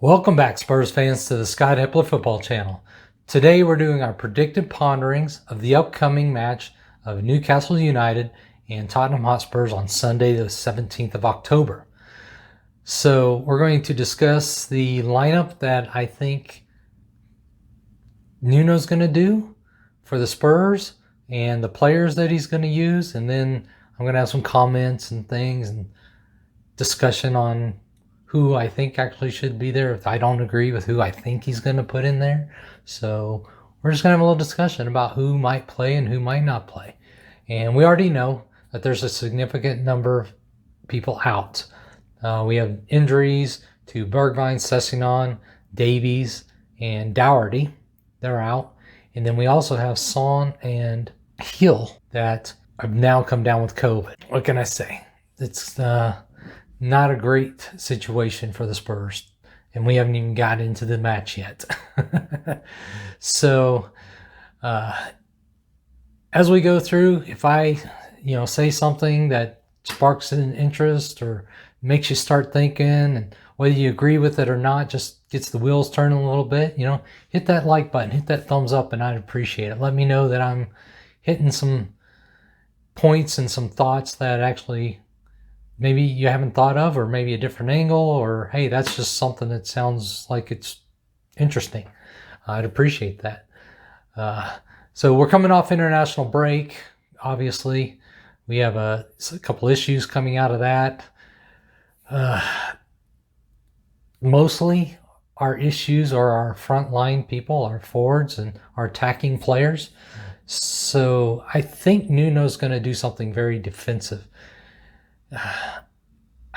Welcome back, Spurs fans, to the Scott Hepler Football Channel. Today we're doing our predicted ponderings of the upcoming match of Newcastle United and Tottenham Hotspurs on Sunday, the 17th of October. So we're going to discuss the lineup that I think Nuno's going to do for the Spurs and the players that he's going to use. And then I'm going to have some comments and things and discussion on who I think actually should be there if I don't agree with who I think he's going to put in there. So we're just going to have a little discussion about who might play and who might not play. And we already know that there's a significant number of people out. We have injuries to Bergwijn, Sessegnon, Davies, and Dougherty. They're out. And then we also have Son and Hill that have now come down with COVID. What can I say? It's not a great situation for the Spurs, and we haven't even got into the match yet. So as we go through, if I say something that sparks an interest or makes you start thinking, and whether you agree with it or not, just gets the wheels turning a little bit, hit that like button, hit that thumbs up, and I'd appreciate it. Let me know that I'm hitting some points and some thoughts that actually maybe you haven't thought of, or maybe a different angle, or hey, that's just something that sounds like it's interesting. I'd appreciate that. So we're coming off international break. Obviously, we have a couple issues coming out of that. Mostly our issues are our frontline people, our forwards, and our attacking players. So I think Nuno's going to do something very defensive.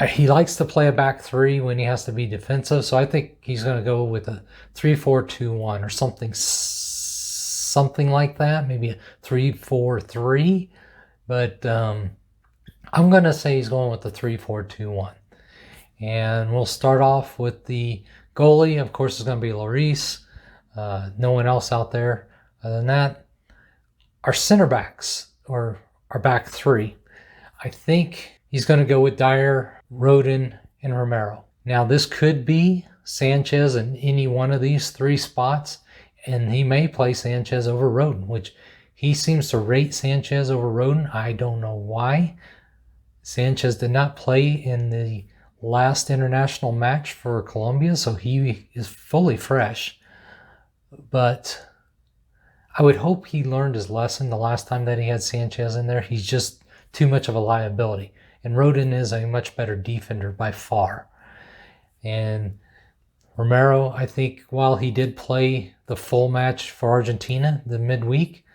He likes to play a back three when he has to be defensive, so I think he's going to go with a 3-4-2-1 or something like that, maybe a 3-4-3. But I'm going to say he's going with the 3-4-2-1. And we'll start off with the goalie. Of course, it's going to be Lloris. No one else out there other than that. Our center backs, or our back three, I think he's going to go with Dyer, Rodin, and Romero. Now, this could be Sanchez in any one of these three spots, and he may play Sanchez over Rodin, which he seems to rate Sanchez over Rodin. I don't know why. Sanchez did not play in the last international match for Colombia, so he is fully fresh. But I would hope he learned his lesson the last time that he had Sanchez in there. He's just too much of a liability. And Rodin is a much better defender by far. And Romero, I think, while he did play the full match for Argentina the midweek,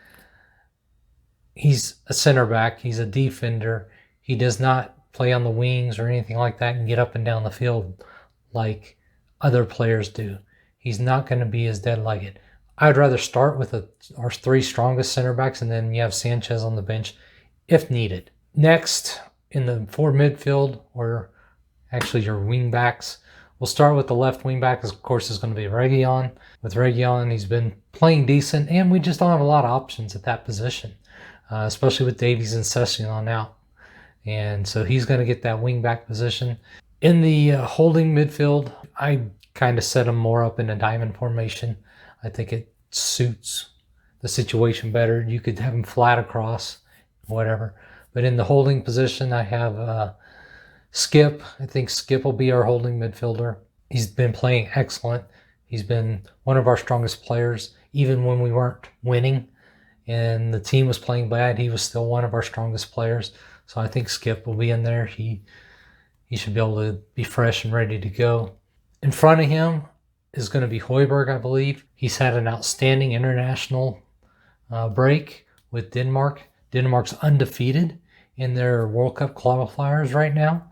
he's a center back. He's a defender. He does not play on the wings or anything like that and get up and down the field like other players do. He's not going to be as dead-legged. I'd rather start with our three strongest center backs, and then you have Sanchez on the bench if needed. Next, in the forward midfield, or actually your wing backs, we'll start with the left wing back. Of course, is going to be Reguilón. With Reguilón, he's been playing decent, and we just don't have a lot of options at that position, especially with Davies and Sessegnon out. And so he's going to get that wing back position. In the holding midfield, I kind of set him more up in a diamond formation. I think it suits the situation better. You could have him flat across, whatever. But in the holding position, I have Skip. I think Skip will be our holding midfielder. He's been playing excellent. He's been one of our strongest players, even when we weren't winning and the team was playing bad. He was still one of our strongest players. So I think Skip will be in there. He should be able to be fresh and ready to go. In front of him is going to be Højbjerg, I believe. He's had an outstanding international break with Denmark. Denmark's undefeated in their World Cup qualifiers right now,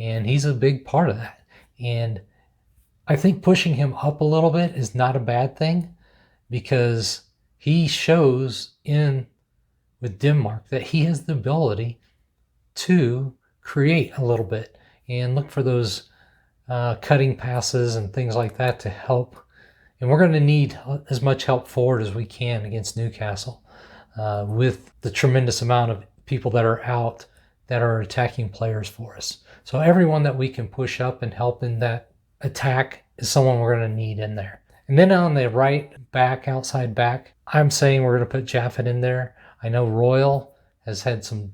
and he's a big part of that. And I think pushing him up a little bit is not a bad thing, because he shows with Denmark that he has the ability to create a little bit and look for those cutting passes and things like that to help. And we're going to need as much help forward as we can against Newcastle. With the tremendous amount of people that are out that are attacking players for us. So everyone that we can push up and help in that attack is someone we're going to need in there. And then on the right back, outside back, I'm saying we're going to put Jaffet in there. I know Royal has had some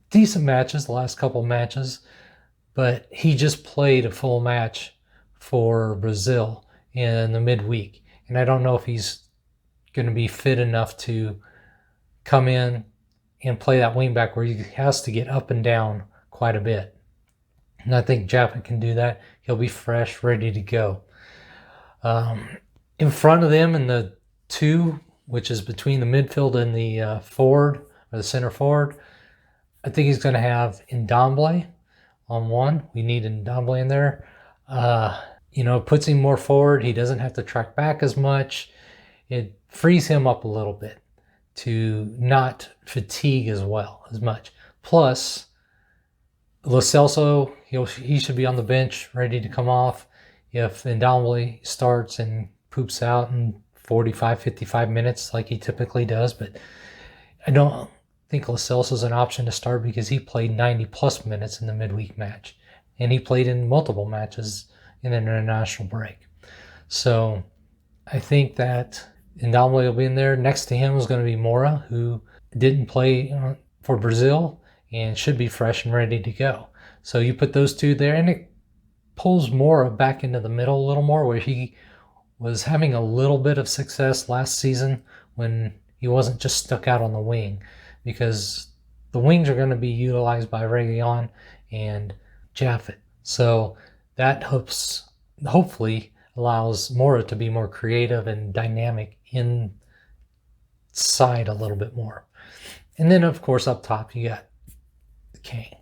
decent matches the last couple of matches, but he just played a full match for Brazil in the midweek. And I don't know if he's going to be fit enough to come in and play that wingback where he has to get up and down quite a bit. And I think Jaffet can do that. He'll be fresh, ready to go. In front of them in the 2, which is between the midfield and the forward, or the center forward, I think he's going to have Ndombele on 1. We need Ndombele in there. Puts him more forward. He doesn't have to track back as much. It frees him up a little bit to not fatigue as much. Plus, Lo Celso, he should be on the bench, ready to come off if Ndombele starts and poops out in 45, 55 minutes like he typically does. But I don't think Lo Celso is an option to start because he played 90-plus minutes in the midweek match. And he played in multiple matches in the international break. So I think that Ndombele will be in there. Next to him is going to be Mora, who didn't play for Brazil and should be fresh and ready to go. So you put those two there, and it pulls Mora back into the middle a little more, where he was having a little bit of success last season when he wasn't just stuck out on the wing, because the wings are going to be utilized by Reguilon and Jaffet. So that hopefully allows Mora to be more creative and dynamic inside a little bit more. And then, of course, up top, you got Kane.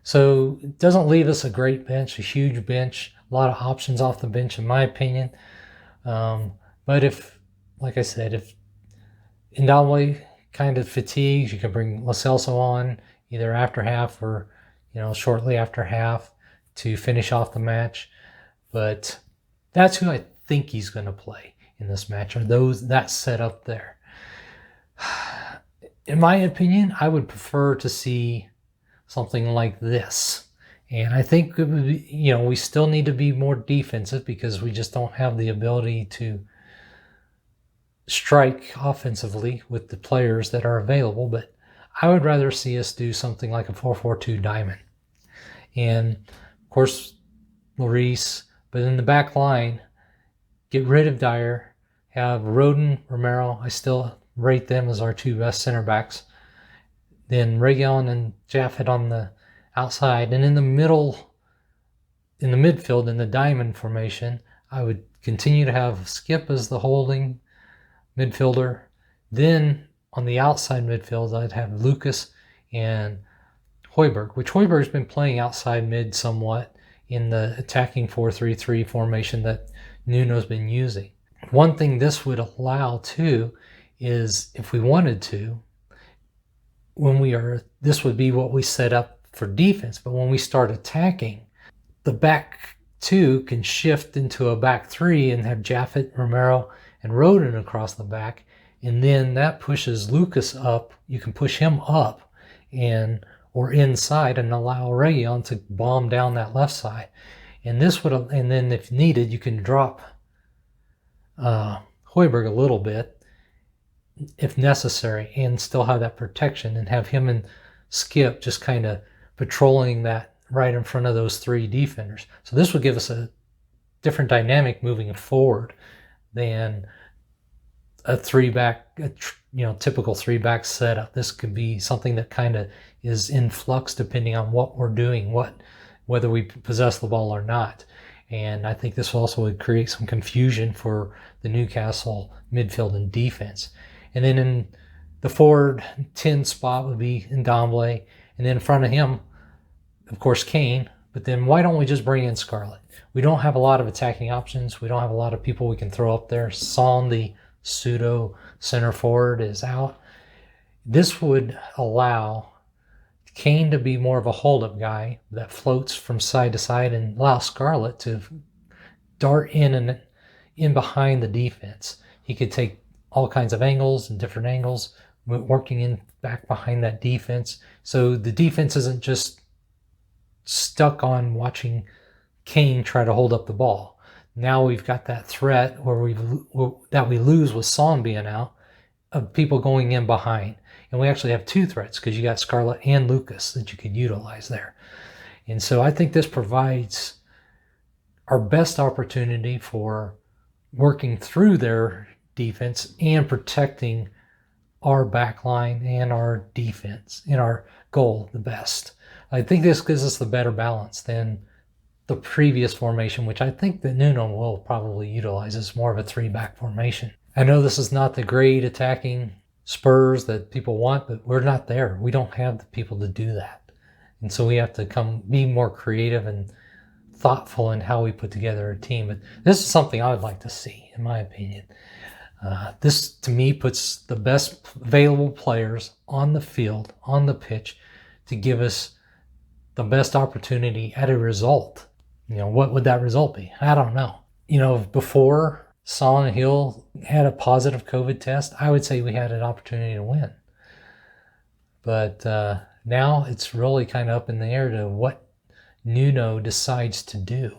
So it doesn't leave us a great bench, a huge bench, a lot of options off the bench, in my opinion. But if, like I said, if Ndombele kind of fatigues, you can bring Lo Celso on either after half or, shortly after half to finish off the match. But that's who I think he's going to play in this match, or that setup there. In my opinion, I would prefer to see something like this. And I think it would be, we still need to be more defensive because we just don't have the ability to strike offensively with the players that are available. But I would rather see us do something like a 4-4-2 diamond. And, of course, Lloris. But in the back line, get rid of Dyer, have Rodon, Romero. I still rate them as our 2 best center backs. Then Reguilon and Jaffet on the outside. And in the middle, in the midfield, in the diamond formation, I would continue to have Skip as the holding midfielder. Then on the outside midfield, I'd have Lucas and Højbjerg, which Højbjerg's been playing outside mid somewhat in the attacking 4-3-3 formation that Nuno's been using. One thing this would allow too is, if we wanted to, this would be what we set up for defense, but when we start attacking, the back 2 can shift into a back 3 and have Jaffet, Romero, and Rodon across the back, and then that pushes Lucas up. You can push him up or inside and allow Reguilon to bomb down that left side. And then if needed, you can drop Højbjerg a little bit if necessary and still have that protection, and have him and Skip just kind of patrolling that right in front of those 3 defenders. So this would give us a different dynamic moving forward than a 3-back, typical 3-back setup. This could be something that kind of is in flux depending on what we're doing, whether we possess the ball or not. And I think this also would create some confusion for the Newcastle midfield and defense. And then in the forward 10 spot would be Ndombele, and then in front of him, of course, Kane. But then why don't we just bring in Scarlett? We don't have a lot of attacking options. We don't have a lot of people we can throw up there. Son, the pseudo center forward, is out. This would allow Kane to be more of a hold-up guy that floats from side to side, and allow Scarlett to dart in and in behind the defense. He could take all kinds of angles and different angles, working in back behind that defense. So the defense isn't just stuck on watching Kane try to hold up the ball. Now we've got that threat where we lose with Son being out, of people going in behind. And we actually have two threats because you got Scarlett and Lucas that you could utilize there. And so I think this provides our best opportunity for working through their defense and protecting our back line and our defense and our goal the best. I think this gives us the better balance than the previous formation, which I think that Nuno will probably utilize as more of a 3-back formation. I know this is not the great attacking Spurs that people want, but we're not there. We don't have the people to do that. And so we have to be more creative and thoughtful in how we put together a team. But this is something I would like to see, in my opinion. This, to me, puts the best available players on the field, on the pitch, to give us the best opportunity at a result. What would that result be? I don't know. Before Son and Hill had a positive COVID test, I would say we had an opportunity to win. But now it's really kind of up in the air to what Nuno decides to do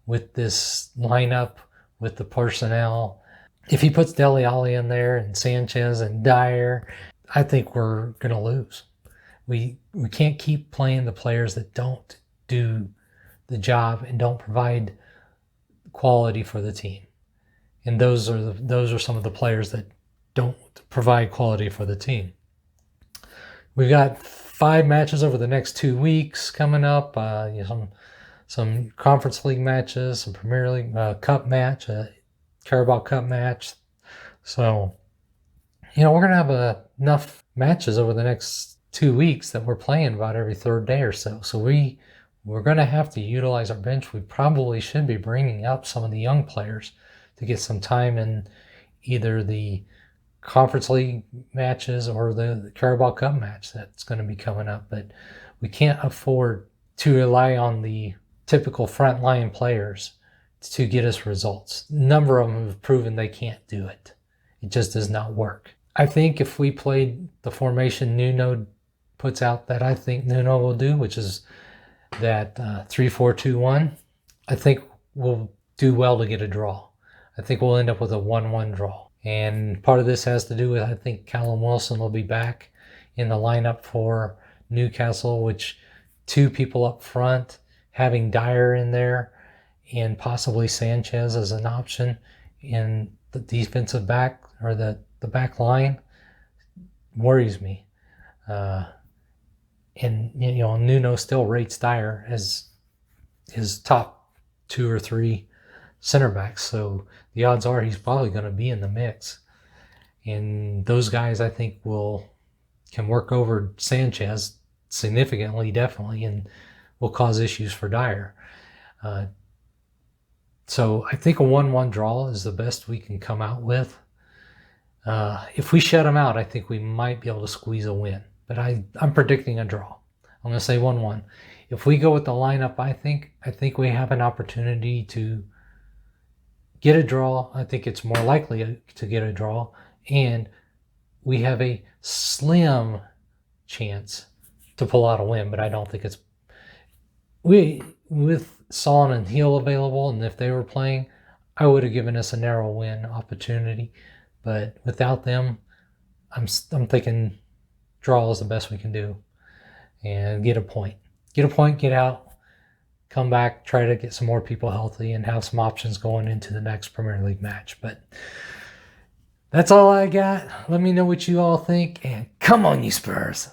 with this lineup, with the personnel. If he puts Dele Alli in there and Sanchez and Dyer, I think we're going to lose. We can't keep playing the players that don't do the job and don't provide quality for the team. And those are some of the players that don't provide quality for the team. We've got 5 matches over the next 2 weeks coming up. Some Conference League matches, some Premier League Cup match, Carabao Cup match. So, we're going to have enough matches over the next 2 weeks that we're playing about every third day or so. So we're going to have to utilize our bench. We probably should be bringing up some of the young players to get some time in either the Conference League matches or the Carabao Cup match that's going to be coming up. But we can't afford to rely on the typical frontline players to get us results. A number of them have proven they can't do it. It just does not work. I think if we played the formation Nuno puts out that I think Nuno will do, which is that 3-4-2-1, I think we'll do well to get a draw. I think we'll end up with a 1-1 draw. And part of this has to do with, I think Callum Wilson will be back in the lineup for Newcastle, which 2 people up front, having Dyer in there, and possibly Sanchez as an option in the defensive back or the back line worries me. And Nuno still rates Dyer as his top 2 or 3 center backs, so the odds are he's probably going to be in the mix. And those guys, I think, can work over Sanchez significantly, definitely, and will cause issues for Dyer. So I think a 1-1 draw is the best we can come out with. If we shut them out, I think we might be able to squeeze a win. But I'm predicting a draw. I'm going to say 1-1. If we go with the lineup, I think we have an opportunity to get a draw. I think it's more likely to get a draw. And we have a slim chance to pull out a win, but I don't think it's... With Son and Hill available, and if they were playing, I would have given us a narrow win opportunity. But without them, I'm thinking draw is the best we can do. And get a point. Get a point, get out, come back, try to get some more people healthy, and have some options going into the next Premier League match. But that's all I got. Let me know what you all think, and come on, you Spurs.